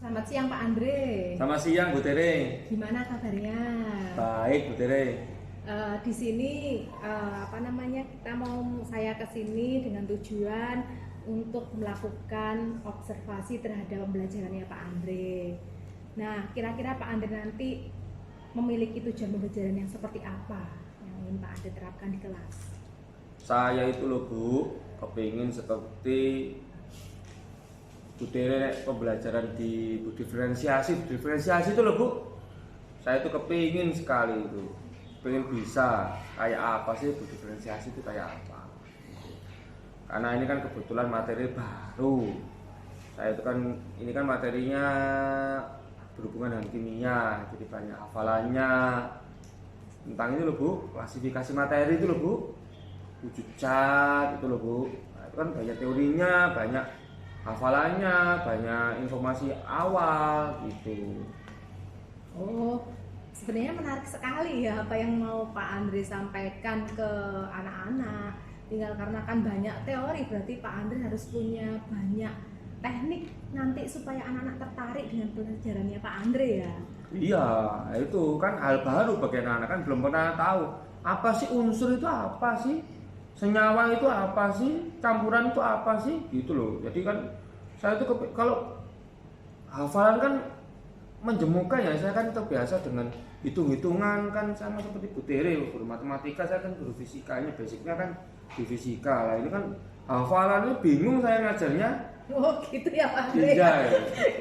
Selamat siang Pak Andre. Selamat siang Bu Tere. Gimana kabarnya? Baik Bu Tere. Di sini saya ke sini dengan tujuan untuk melakukan observasi terhadap pembelajarannya Pak Andre. Nah, kira-kira Pak Andre nanti memiliki tujuan pembelajaran yang seperti apa yang ingin Pak Andre terapkan di kelas? Saya itu loh Bu, kepingin seperti Bu Tere pembelajaran di diferensiasi itu loh Bu. Saya itu kepingin sekali itu, pengen bisa kayak apa sih Bu diferensiasi itu kayak apa. Karena ini kan kebetulan materi baru. Saya itu kan ini kan materinya berhubungan dengan kimia, jadi banyak hafalannya tentang itu loh Bu, klasifikasi materi itu loh Bu, wujud zat itu loh Bu. Nah, itu kan banyak teorinya, banyak hafalannya, banyak informasi awal gitu. Oh, sebenarnya menarik sekali ya apa yang mau Pak Andre sampaikan ke anak-anak. Tinggal karena kan banyak teori, berarti Pak Andre harus punya banyak teknik nanti supaya anak-anak tertarik dengan pelajarannya Pak Andre ya. Iya, itu kan hal baru bagi anak-anak, kan belum pernah tahu apa sih unsur itu, apa sih senyawa itu, apa sih campuran itu, apa sih gitu loh. Jadi kan saya itu kalau hafalan kan menjemukan ya, saya kan terbiasa dengan hitung-hitungan kan, sama seperti Bu Tere guru matematika, saya kan guru fisika, ini basicnya kan di fisika lah. Ini kan hafalan ini bingung saya ngajarnya. Oh gitu ya Pak Andre. Iya,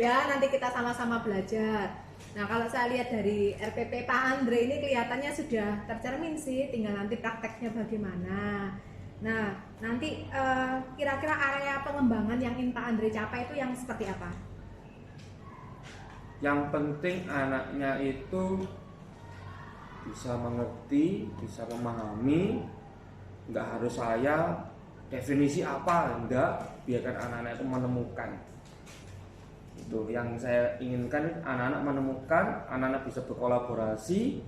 ya nanti kita sama-sama belajar. Nah kalau saya lihat dari RPP Pak Andre ini kelihatannya sudah tercermin sih, tinggal nanti prakteknya bagaimana. Nah nanti kira-kira area pengembangan yang ingin Pak Andre capai itu yang seperti apa? Yang penting anaknya itu bisa mengerti, bisa memahami, nggak harus saya definisi apa, enggak, biarkan anak-anak itu menemukan. Itu yang saya inginkan, anak-anak menemukan, anak-anak bisa berkolaborasi,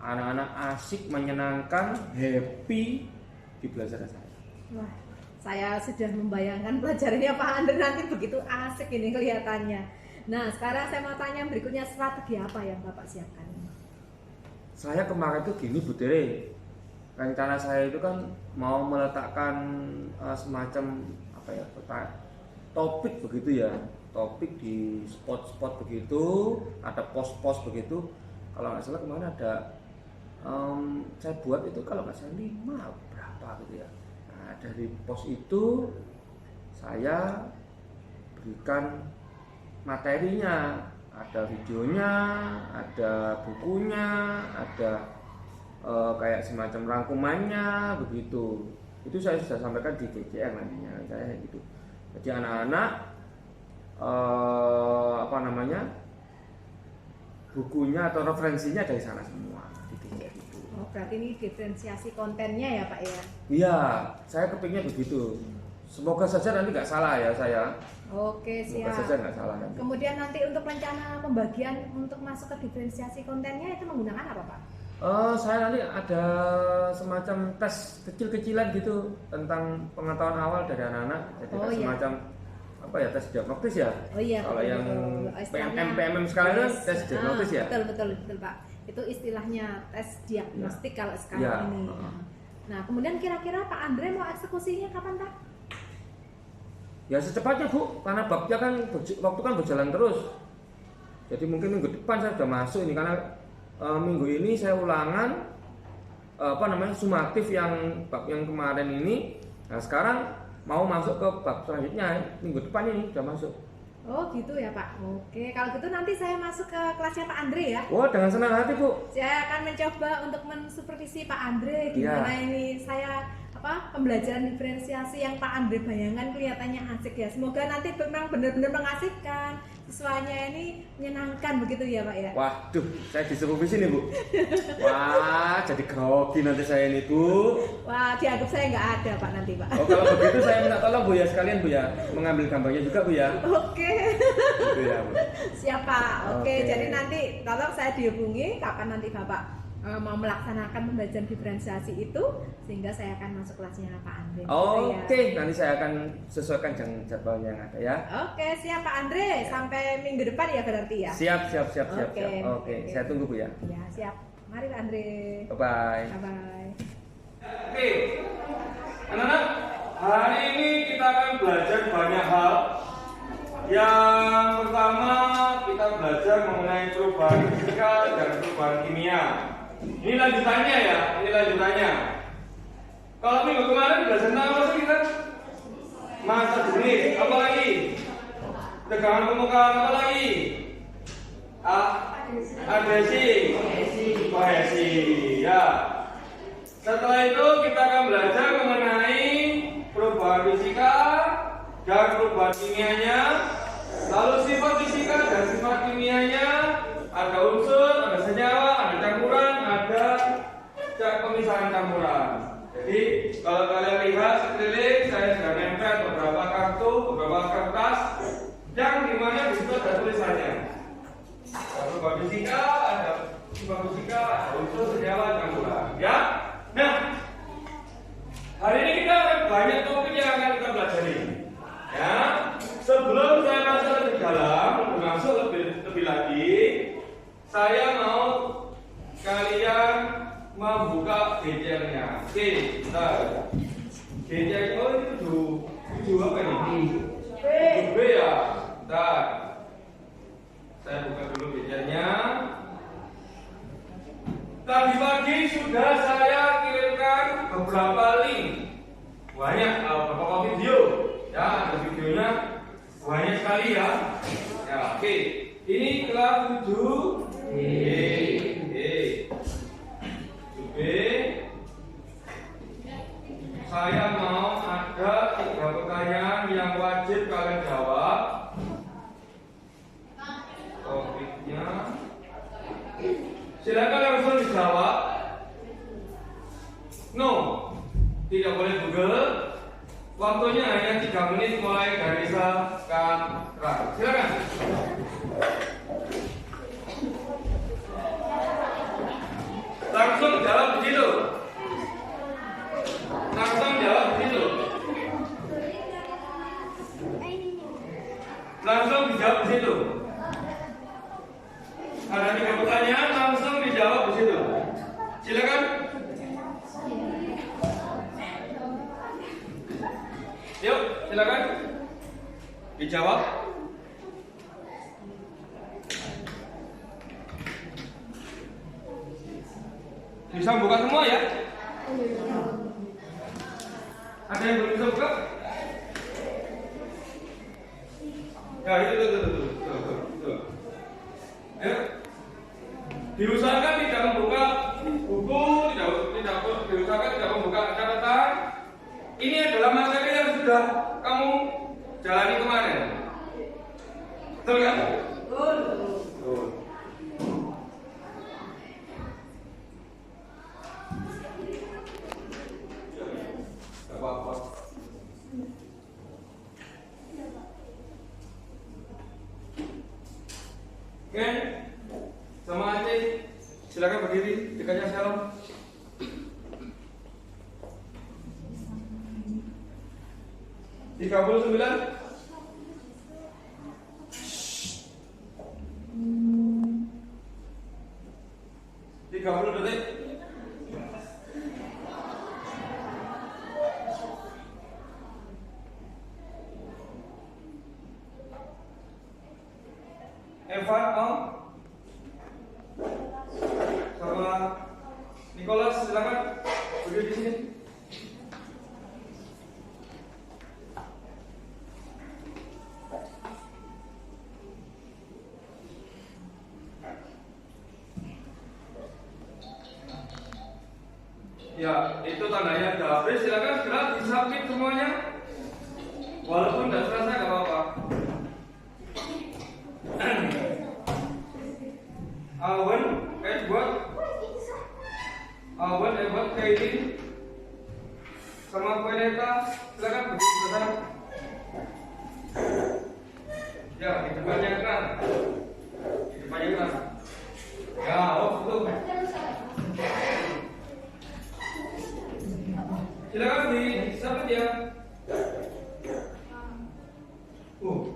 anak-anak asik, menyenangkan, happy di belajar saya. Wah, saya sudah membayangkan pelajarannya Pak Andre nanti begitu asik ini kelihatannya. Nah, sekarang saya mau tanya berikutnya, strategi apa yang Bapak siapkan? Saya kemarin tuh gini Bu Tere, rencana saya itu kan mau meletakkan semacam apa ya, topik begitu ya, topik di spot-spot begitu, ada pos-pos begitu. Kalau nggak salah kemarin ada saya buat itu kalau nggak salah 5 berapa gitu ya. Nah, dari pos itu saya berikan materinya, ada videonya, ada bukunya, ada kayak semacam rangkumannya begitu. Itu saya sudah sampaikan di GCR nantinya saya gitu. Jadi anak-anak bukunya atau referensinya dari sana semua di GCR itu. Oh, berarti ini diferensiasi kontennya ya Pak ya? Iya, saya kepingnya begitu. Semoga saja nanti nggak salah ya saya. Oke, siap. Semoga saja nggak salah nanti. Kemudian nanti untuk rencana pembagian untuk masuk ke diferensiasi kontennya itu menggunakan apa Pak? Saya nanti ada semacam tes kecil-kecilan gitu tentang pengetahuan awal dari anak-anak. Jadi Oh, iya. semacam apa ya, tes diagnostis ya. Oh iya. Kalau yang Istilahnya- PMM sekarang kan tes diagnostis ya. Betul Pak. Itu istilahnya tes diagnostik kalau sekarang Ya. ini. Nah, kemudian kira-kira Pak Andre mau eksekusinya kapan Pak? Ya secepatnya Bu, karena babnya kan waktu kan berjalan terus. Jadi mungkin minggu depan saya sudah masuk ini, karena minggu ini saya ulangan sumatif yang bab yang kemarin ini. Nah sekarang mau masuk ke bab selanjutnya, minggu depan ini sudah masuk. Oh gitu ya Pak. Oke, kalau gitu nanti saya masuk ke kelasnya Pak Andre ya. Wah, dengan senang hati Bu. Saya akan mencoba untuk mensupervisi Pak Andre gimana ini saya pembelajaran diferensiasi yang Pak Andre bayangkan kelihatannya asik ya. Semoga nanti memang benar-benar mengasihkan, siswanya ini menyenangkan begitu ya Pak ya. Waduh, saya disupervisi nih Bu. Wah, jadi grogi nanti saya ini Bu. Wah, dianggap saya nggak ada Pak nanti Pak. Oh, kalau begitu saya minta tolong Bu ya, sekalian Bu ya, mengambil gambarnya juga Bu ya. Oke. Gitu ya Bu. Siap Pak. Oke, Oke. jadi nanti tolong saya dihubungi kapan nanti Bapak mau melaksanakan pembelajaran diferensiasi itu, sehingga saya akan masuk kelasnya Pak Andre. Oke, nanti saya akan sesuaikan jadwalnya yang ada ya. Oke, siap Pak Andre. Sampai minggu depan ya berarti ya. Siap. Oke, saya tunggu Bu ya. Ya, siap. Mari Pak Andre. Bye bye. Bye bye. Oke, anak-anak, hari ini kita akan belajar banyak hal. Yang pertama kita belajar mengenai perubahan fisika dan perubahan kimia. Ini lanjutannya ya, ini lanjutannya. Kalau minggu kemarin belajar tentang apa sih kita? Massa jenis, apa lagi? Tegangan permukaan, apa lagi? Adhesi, kohesi, ya. Setelah itu kita akan belajar mengenai perubahan fisika dan perubahan kimianya. Lalu sifat fisika dan sifat kimianya, ada unsur, ada senyawa, ada campuran, ada pemisahan campuran. Jadi kalau kalian lihat sekeliling, saya sudah nempel beberapa kartu, beberapa kertas yang dimana di situ ada tulisannya. Ada perubahan fisika, ada sifat fisika, ada unsur, senyawa, campuran. Ya. Nah, hari ini kita akan banyak topik yang akan kita pelajari. Ya, sebelum saya masuk lebih dalam, lebih lagi, saya mau kalian membuka GCR-nya. Oke, bentar. GCR itu 7 apa ini? 7B ya. Bentar. Saya buka dulu GCR-nya. Tadi pagi sudah saya kirimkan beberapa link, banyak beberapa video. Ya, ada videonya banyak sekali ya. Ya, oke. Ini kelas 7B. Saya mau ada 3 pertanyaan yang wajib kalian jawab. Topiknya, silakan langsung dijawab. No, tidak boleh Google. Waktunya hanya 3 menit mulai dari sekarang. Silakan. Langsung jawab di situ. Langsung jawab di situ. Langsung dijawab di situ. Ada 3 pertanyaan, langsung dijawab di situ. Silakan. Yuk, silakan dijawab. Bisa buka semua ya? Ada yang belum bisa buka? Ya, itu. Ya. Diusahakan tidak membuka buku, tidak diusahakan tidak membuka catatan. Ini adalah materi yang sudah kamu jalani kemarin. Betul kan? Betul. Tidak apa-apa. Oke, sama Aceh, silakan berdiri, dekatnya salam. Tiga 39. Detik. Evan, sama Nicholas, silakan berdiri di sini. Ya, itu tandanya udah habis. Silakan segera disubmit semuanya. Walaupun tidak selesai, nggak apa-apa. Awan, Edward, Katie, sama Veneta, silakan berdiri sebentar. Ya, di depannya kan. Ya, oh itu. Silakan disabet ya. 28.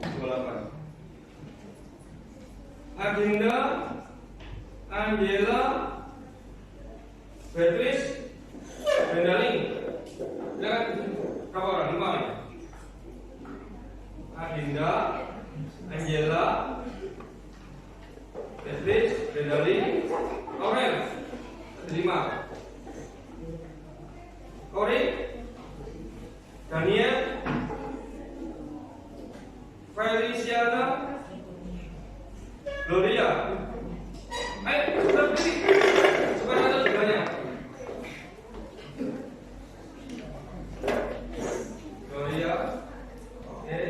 Adinda, Angela, Beatrice, Bendaling. Silakan berapa orang? 5 ya? Adinda, Angela, Beatrice, Bendaling, Aurel, 5. Kori, Daniel, Feliciana, Gloria. Ayo, sudah berdiri. Supaya ada banyak. Gloria, oke.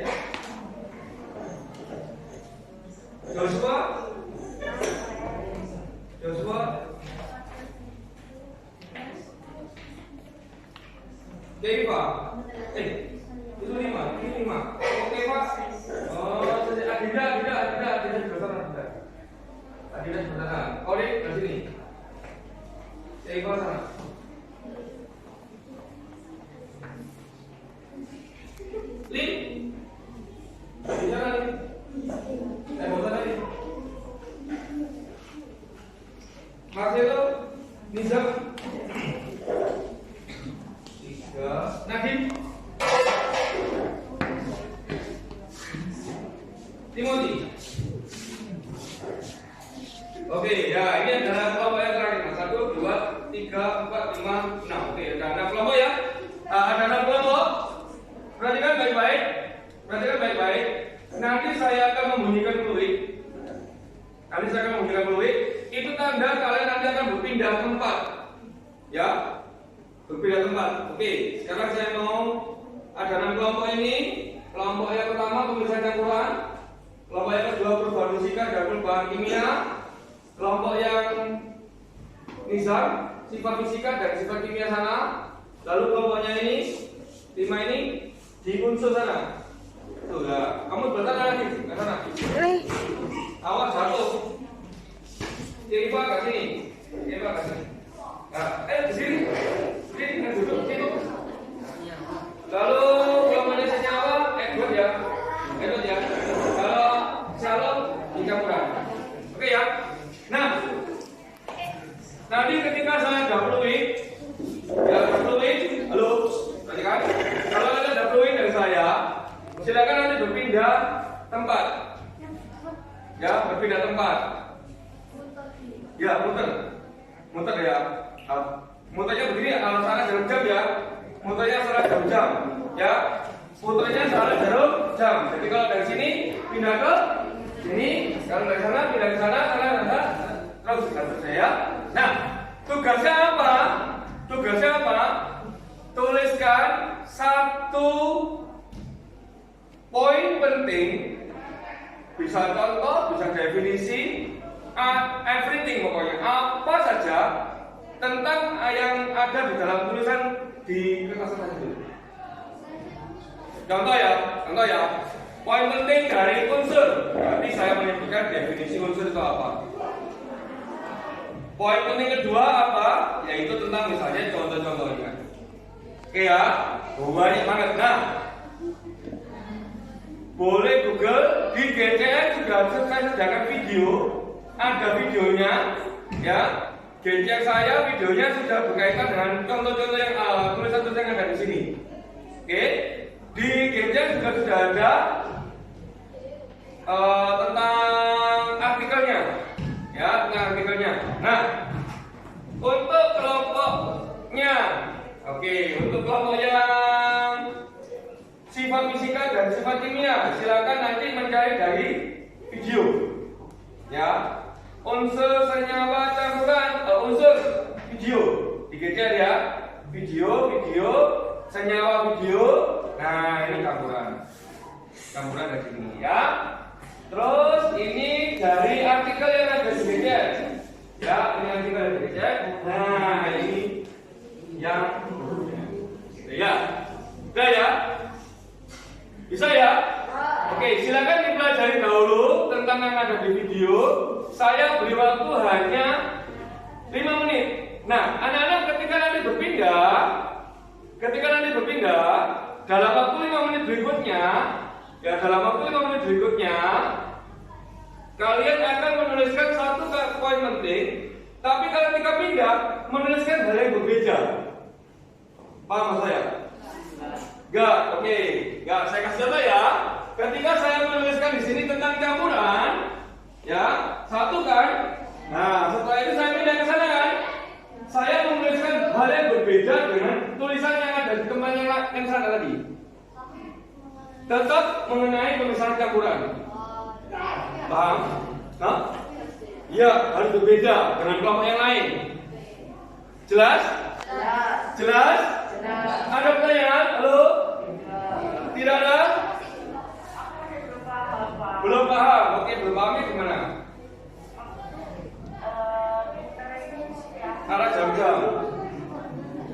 Joshua, Oke Pak, itu 5, ini 5. Oke Pak. Oh, Adinda di sebelah sana. Adinda sebelah sana. Kori ke sini. Eva sana. Lin, di sana Lin. Bosan lagi. Marcelo, Nizam. Nadim, Timothy. Oke, ya ini adalah kelompok yang terakhir. 1, 2, 3, 4, 5, 6. Oke, ada 6 kelompok ya. Ada 6 kelompok. Perhatikan baik-baik. Nanti saya akan membunyikan peluit. Itu tanda kalian nanti akan berpindah tempat. Ya. Berbeda tempat. Oke, sekarang saya mau ada 6 kelompok ini. Kelompok yang pertama penulisan campuran, kelompok yang kedua perubahan fisika dan perubahan kimia, kelompok yang nizam, sifat fisika dan sifat kimia sana. Lalu kelompoknya ini 5 ini di unsur sana. Tuh ya, kamu bertanya lagi ke sana. Awas jatuh. Eva ke sini. Nah, di sini. Ini duduk situ. Lalu kelompoknya senyawa, Edward ya. Kalau Shalom di campuran. Oke ya. Nah, nanti ketika saya dapluin, halo, perhatikan. Kalau ada dapluin dari saya, silakan nanti berpindah tempat. Ya, berpindah tempat. Ya, muter ya. Muternya begini, kalau salah jarum jam ya. Muternya salah jarum jam, ya. Puternya salah jarum jam. Jadi kalau dari sini pindah ke sini, kalau dari sana pindah ke sana, terus selesai ya. Nah, tugasnya apa? Tuliskan 1 poin penting. Bisa contoh, bisa definisi, everything pokoknya apa saja tentang yang ada di dalam tulisan di kertas tadi. Contoh ya. Poin penting dari unsur. Berarti saya menyebutkan definisi unsur itu apa. Poin penting kedua apa? Yaitu tentang misalnya contoh-contohnya. Oke ya, banyak banget. Nah, boleh Google di GCN juga saya sediakan video, ada videonya, ya. GCN saya videonya sudah berkaitan dengan contoh-contoh yang tulisan-tulisan yang ada di sini. Oke, di GCN juga sudah ada tentang artikelnya, ya, tentang artikelnya. Nah, untuk kelompoknya, oke, untuk kelompok yang sifat fisika dan sifat kimia, silakan nanti mencari dari video, ya. Unsur senyawa campuran, unsur video dikejar ya, video senyawa video. Nah, ini campuran dari sini ya. Terus ini dari artikel yang ada di GCN, ya, ini artikel yang ada di GCN. Nah, ini yang ya, udah ya. Bisa ya? Oke, silakan dipelajari dahulu tentang yang ada di video. Saya beri waktu hanya 5 menit. Nah, anak-anak ketika nanti berpindah dalam waktu 5 menit berikutnya kalian akan menuliskan satu poin penting, tapi ketika pindah menuliskan hal yang berbeda. Paham maksud saya? Enggak, oke. Enggak, saya kasih contoh ya. Ketika saya menuliskan di sini tentang campuran, ya, satu kan. Nah, setelah itu saya pindah ke sana kan. Saya menuliskan hal yang berbeda dengan tulisan yang ada di tempat yang sana tadi. Tetap mengenai pemisahan campuran. Paham? Hah? Ya, harus berbeda dengan kelompok yang lain. Jelas? Jelas? Ada pertanyaan? Halo? Tidak ada? Belum paham? Oke, belum pahamnya gimana? Arah jam-jam.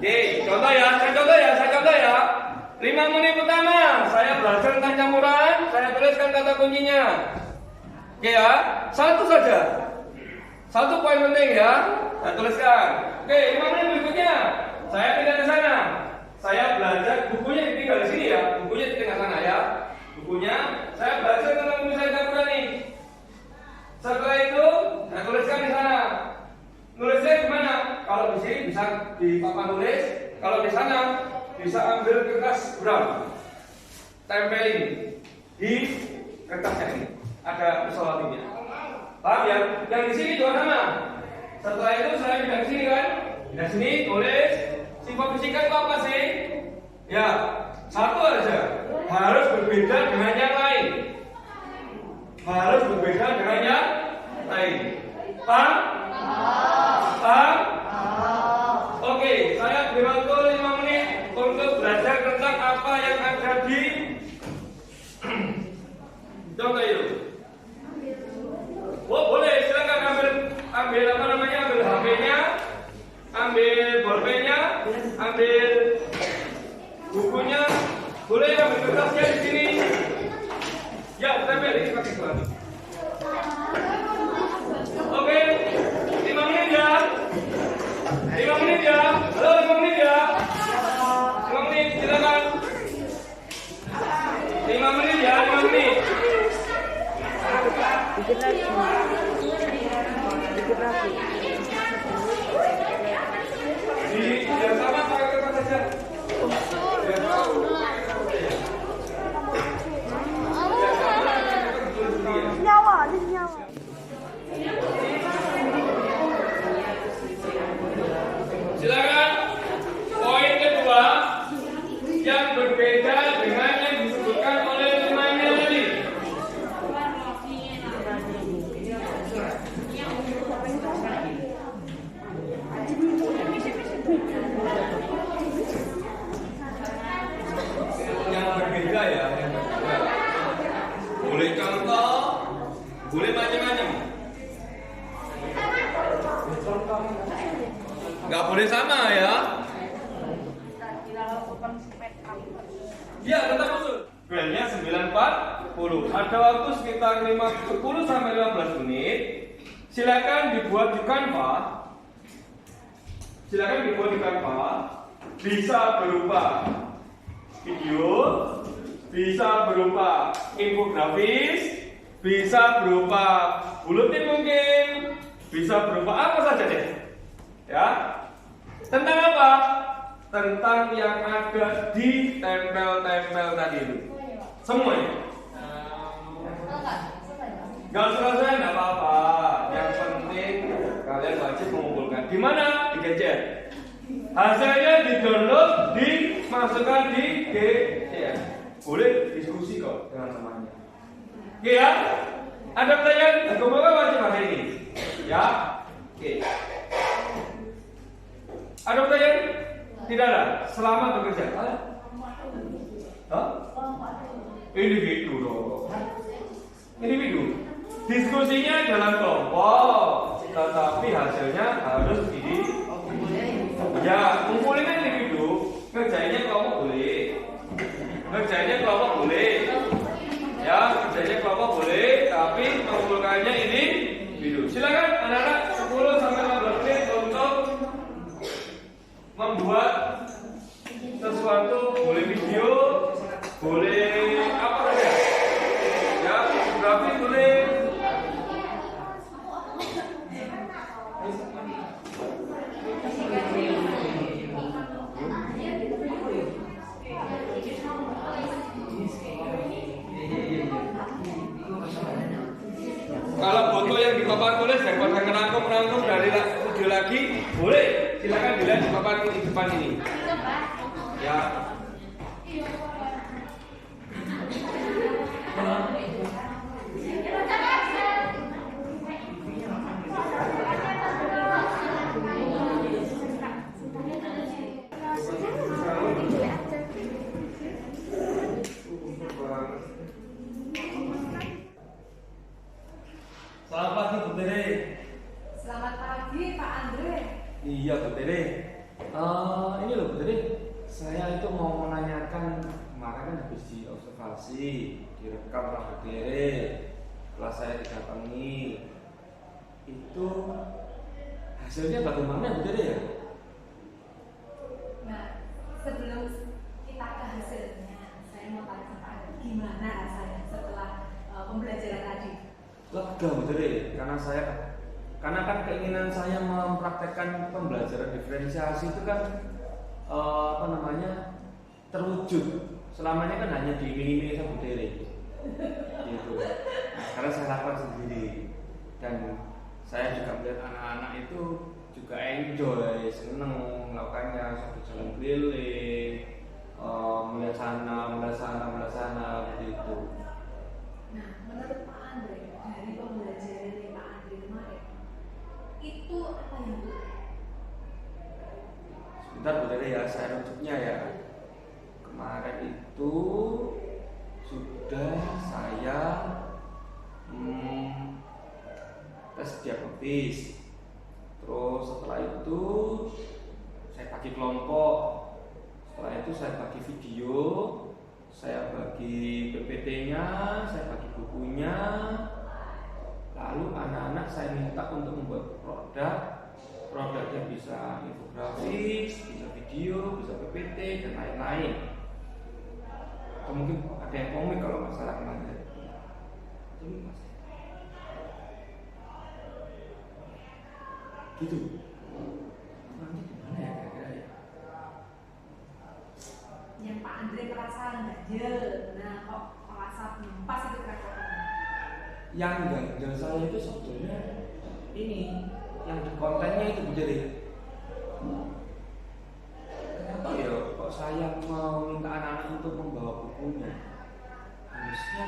Oke, contoh ya, saya contoh ya. 5 menit pertama, saya belajar tentang campuran, saya tuliskan kata kuncinya. Oke ya, satu saja. Satu poin penting ya, saya tuliskan. Oke, 5 menit berikutnya, saya pindah ke sana. Saya belajar, bukunya ditinggal di sini ya, bukunya ditinggal sana ya. Bukunya, saya belajar tentang pemisahan campuran nih. Setelah itu, saya tuliskan di sana. Nulisnya gimana? Kalau di sini bisa di papan tulis, kalau di sana bisa ambil kertas brown, tempelin di kertasnya ini. Ada isolasinya. Paham ya? Yang di sini juga sama. Setelah itu saya pindah ke sini kan? Pindah sini tulis. Sifat fisika itu apa sih? Ya, satu aja. Harus berbeda dengan yang lain. Harus berbeda dengan yang lain. Paham? Paham? Oke, saya beri waktu 5 menit untuk belajar tentang apa yang ada di contoh itu. Oh, boleh, silakan ambil apa namanya? Ambil HP-nya, ambil bolpennya, ambil bukunya, boleh ambil kertasnya di sini. Ya, tempel ini pakai lagi. Oke, 5 menit ya. 5 menit ya. Halo, 5 menit ya. 5 menit, silakan. 5 menit ya, 5 menit. Dikit lagi. Dikit lagi. Yang sama pakai kertas saja. Nyawa, ini nyawa. Silakan. Poin kedua yang berbeda dengan yang disebutkan oleh temannya tadi. Yang berbeda ya, yang berbeda. Boleh contoh, boleh macam-macam. Nggak boleh sama ya. Ya, tetap usul. Duelnya 9.40. Ada waktu sekitar 10 sampai 15 menit. Silakan dibuat di Canva. Bisa berupa video, bisa berupa infografis, bisa berupa buletin mungkin, bisa berupa apa saja deh. Ya. Tentang apa? Tentang yang ada di tempel-tempel tadi itu. Semuanya. Gak selesai, enggak apa-apa. Yang penting kalian wajib mengumpulkan. Di mana? Di gadget. Hasilnya di-download, dimasukkan di gadget. Boleh diskusi kok dengan temannya. Oke ya? Ada pertanyaan? Semoga wajib hari ini. Ya? Oke. Ada pertanyaan? Tidak ada. Selamat bekerja. Hah? Individu dong. Individu. Diskusinya dalam kelompok, tetapi hasilnya harus ini. Ya, ngumpulin individu. Kerjanya kelompok boleh. Ya, kerjanya kelompok boleh, tapi mengumpulkannya ini individu. Silakan anak-anak 10 sampai 15 menit untuk membuat sesuatu, boleh video, boleh apa saja. lagi, boleh. Silakan dilihat di papan di depan ini. Ya. Selamat pagi Bu Tere. Selamat pagi Pak Andre. Iya Bu Tere. Ini loh Bu Tere, saya itu mau menanyakan, kemarin kan habis diobservasi, direkam lah Bu Tere. Setelah saya didatangi, itu hasilnya bagaimana Bu Tere ya? Nah, sebelum kita ke hasilnya, saya mau tanya sama Pak Andre, gimana rasanya setelah pembelajaran tadi? Lega Bu Tere, karena kan keinginan saya mempraktekkan pembelajaran diferensiasi itu kan terwujud. Selamanya kan hanya diiming-imingi sama Bu Tere gitu. Nah, sekarang saya lakukan sendiri dan saya juga melihat anak-anak itu juga enjoy, seneng melakukannya sambil jalan keliling, melihat sana begitu. Nah, menurut Pak Andre, dari pembelajaran Pak Andre kemarin, itu apa yang betul? Sebentar Bu Tere ya, saya rujuknya ya. Kemarin itu sudah saya tes diagnosis. Terus setelah itu saya bagi kelompok. Setelah itu saya bagi video, saya bagi PPT-nya, saya bagi bukunya. Lalu anak-anak saya minta untuk membuat produknya bisa infografis, bisa video, bisa PPT dan lain-lain. Atau mungkin ada yang komik kalau masalah kemarin. Ini Mas. Gitu. Nanti gimana ya kira-kira ya? Yang Pak Andre merasa ganjel, nah kok merasa pas itu kira-kira? Yang ganjel saya itu sebetulnya ini, yang di kontennya itu Bu Tere. Kenapa ya kok saya mau minta anak-anak untuk membawa bukunya? Harusnya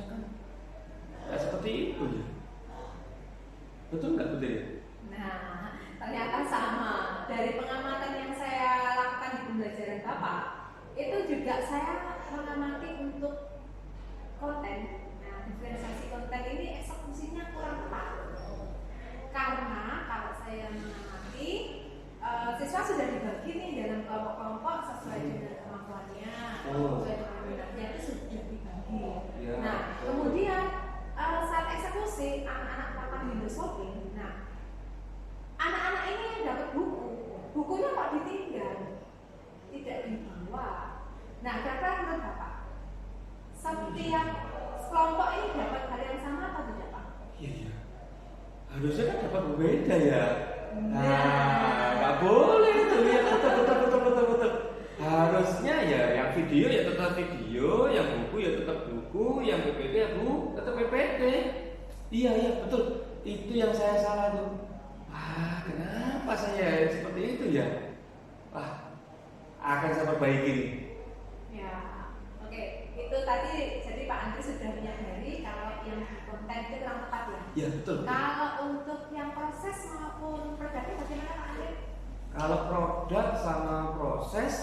kan ya seperti itu ya. Betul nggak Bu Tere? Nah, ternyata sama. Dari pengamatan yang saya lakukan di pembelajaran Bapak, itu juga saya mengamati untuk konten. Nah, diferensiasi konten ini eksekusinya kurang tepat. Karena kalau saya mengamati, siswa sudah dibagi nih dalam kelompok-kelompok sesuai dengan kemampuannya, sesuai dengan minatnya itu sudah dibagi. Ya, Nah, kemudian saat eksekusi anak-anak melakukan window shopping, nah anak-anak ini yang dapat bukunya kok ditinggal, tidak dibawa. Nah, kira-kira menurut Bapak, setiap kelompok ini dapat hal yang sama atau tidak Pak? Iya. Harusnya kan dapat berbeda ya. Nah, nggak boleh itu ya, betul. Harusnya ya yang video ya tetap video, yang buku ya tetap buku, yang PPT ya tetap PPT. Iya betul. Itu yang saya salah tuh. Kenapa saya seperti itu ya? Akan saya perbaiki. Ya, oke. Itu tadi jadi Pak Andri sudah menyadari kalau yang konten itu kurang tepat ya. Iya betul. Kalau untuk yang proses maupun produknya bagaimana Pak Andri? Kalau produk sama proses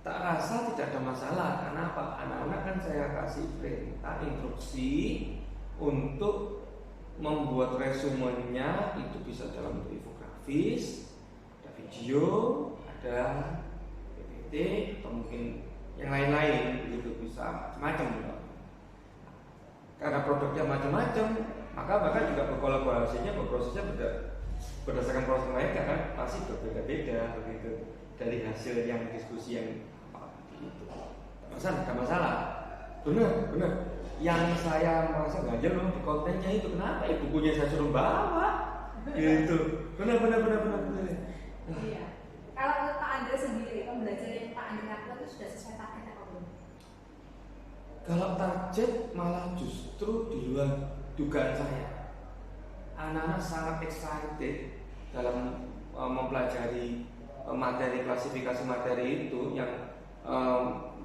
tak rasa tidak ada masalah. Karena apa? Anak-anak kan saya kasih perintah instruksi untuk membuat resumenya itu bisa dalam bentuk infografis, ada video, ada PPT atau mungkin yang lain-lain itu bisa macam-macam. Karena produknya macam-macam, maka bahkan juga berkolaborasinya, berprosesnya berdasarkan proses mereka kan pasti berbeda-beda begitu dari hasil yang diskusi yang itu. Tidak masalah. Benar. Yang saya merasa ganjel memang di kontennya itu, kenapa ya bukunya saya suruh bawa gitu. Benar. Iya. Kalau menurut Pak Andre sendiri, pembelajaran yang Pak Andre lakukan itu sudah sesuai target apa belum? Kalau target malah justru di luar dugaan saya. anak-anak sangat excited dalam mempelajari materi klasifikasi materi itu yang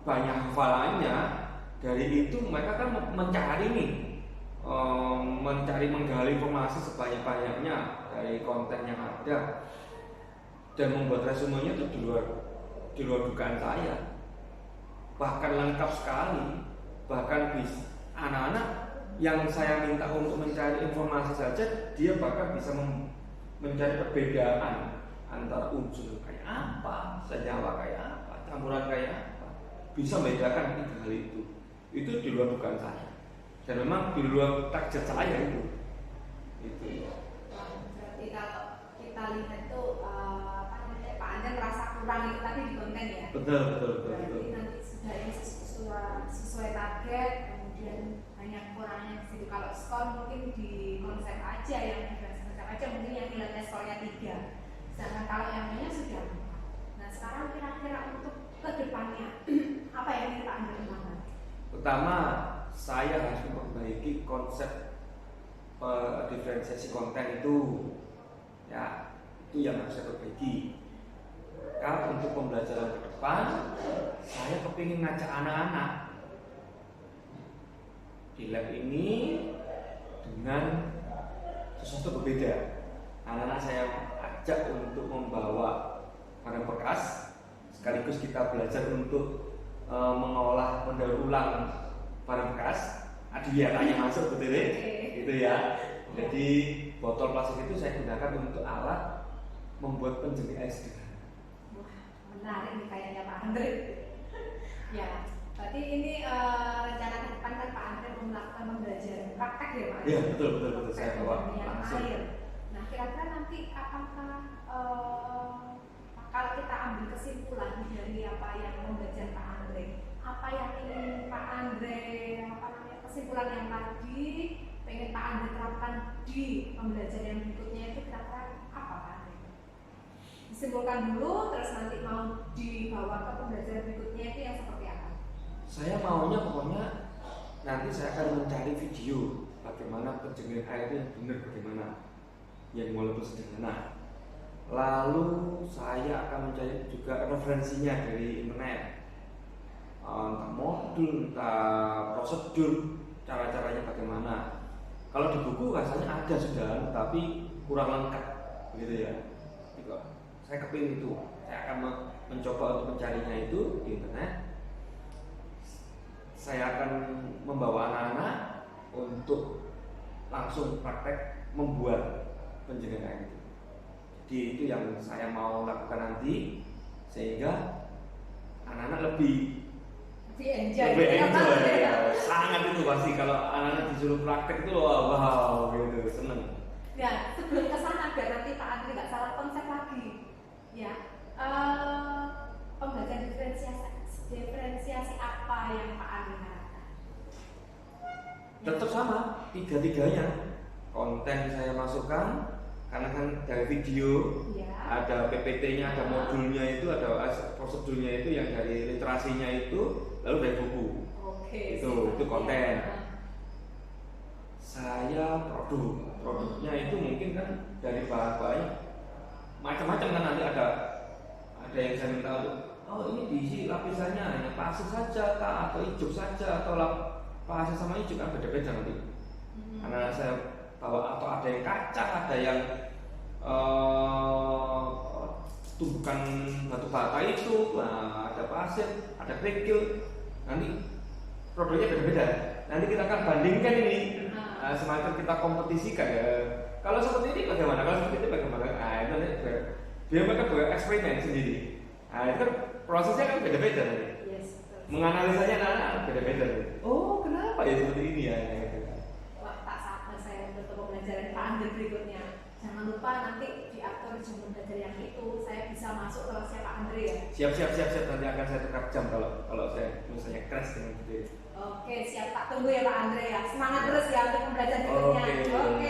banyak hafalannya. Dari itu mereka kan mencari nih, menggali informasi sebanyak-banyaknya dari konten yang ada dan membuat resumenya itu di luar dugaan saya, bahkan lengkap sekali. Bahkan anak-anak yang saya minta untuk mencari informasi saja, dia bahkan bisa mencari perbedaan antara unsur kayak apa, senyawa kayak apa, campuran kayak apa, bisa membedakan 3 hal itu di luar dugaan saya dan memang di luar target saya itu. Berarti kalau kita lihat itu Pak Anda merasa kurang itu tadi di konten ya. Betul. Berarti nanti sudah yang sesuai target, kemudian banyak kurangnya di situ. Kalau skor mungkin di konsep aja, yang konsep aja mungkin yang nilainya skornya 3. Sedangkan kalau yang lainnya sudah 4. Nah sekarang kira-kira untuk kedepannya apa yang ingin Pak Anda kembangkan? Pertama, saya harus memperbaiki konsep diferensiasi konten itu, ya itu yang harus saya perbaiki. Kalau untuk pembelajaran ke depan, saya kepingin ngajak anak-anak di lab ini dengan sesuatu berbeda. Anak-anak saya ajak untuk membawa barang bekas, sekaligus kita belajar untuk mengolah, mendaur ulang barang bekas. Adiatannya masuk betul ya, gitu ya. Jadi botol plastik itu saya gunakan untuk alat membuat penjemik air sederhana. Wah, menarik nih kayaknya Pak Andre. Ya, berarti ini rencana ke depan kan Pak Andre mau melakukan pembelajaran praktek ya Pak? Iya betul saya bawa langsung. Nah, kira-kira nanti apakah kalau kita ambil kesimpulan dari apa yang pembelajaran Pak Andre, apa yang ingin Pak Andre kesimpulan yang tadi pengen Pak Andre terapkan di pembelajaran yang berikutnya itu kira-kira apa Pak Andre? Disimpulkan dulu, terus nanti mau dibawa ke pembelajaran berikutnya itu yang seperti apa? Saya maunya pokoknya nanti saya akan mencari video bagaimana penjemik air itu yang benar, bagaimana yang walaupun sederhana. Lalu saya akan mencari juga referensinya dari internet, entah modul, entah prosedur, cara-caranya bagaimana. Kalau di buku rasanya ada sudah, tapi kurang lengkap, begitu ya. Saya kepingin itu, saya akan mencoba untuk mencarinya itu di internet. Saya akan membawa anak-anak untuk langsung praktek membuat penjemik air itu. Jadi itu yang saya mau lakukan nanti, sehingga anak-anak lebih enjoy ya. Sangat itu pasti kalau anak-anak disuruh praktek itu wow gitu, seneng. Ya, sebelum kesana biar nanti Pak Andri nggak salah konsep lagi, ya. Pembelajaran diferensiasi apa yang Pak Andri harapkan? Tetap sama, tiga-tiganya. Konten saya masukkan, karena kan dari video, ya. Ada PPT-nya, ada modulnya itu, ada prosedurnya itu, yang dari literasinya itu, lalu dari buku. Oke. Itu konten. Saya produknya itu mungkin kan dari bahan-bahan macam-macam kan, nanti ada yang saya minta untuk ini diisi lapisannya hanya pasir saja atau ijuk saja atau pasir sama ijuk kan beda-beda nanti. Karena saya bawa atau ada yang kaca, ada yang tumbukan batu bata itu, ada pasir, ada kerikil, nanti produknya beda-beda. Nanti kita akan bandingkan ini, semacam kita kompetisikan ya. Kalau seperti ini bagaimana? Kalau seperti ini bagaimana? Itu nanti biar mereka bereksperimen sendiri. Itu kan prosesnya kan beda-beda nanti. Yes, menganalisanya anak-anak beda-beda. Oh, kenapa ya seperti ini ya? Wah, tak sabar saya untuk pembelajaran Pak Andri berikutnya. Jangan lupa nanti diatur jam belajar yang itu, saya bisa masuk kalau saya Pak Andri ya. Siap. Nanti akan saya tukar jam kalau saya misalnya crash dengan gitu. Oke, siap, tak tunggu ya Pak Andre ya. Semangat terus ya untuk pembelajaran berikutnya. Oke.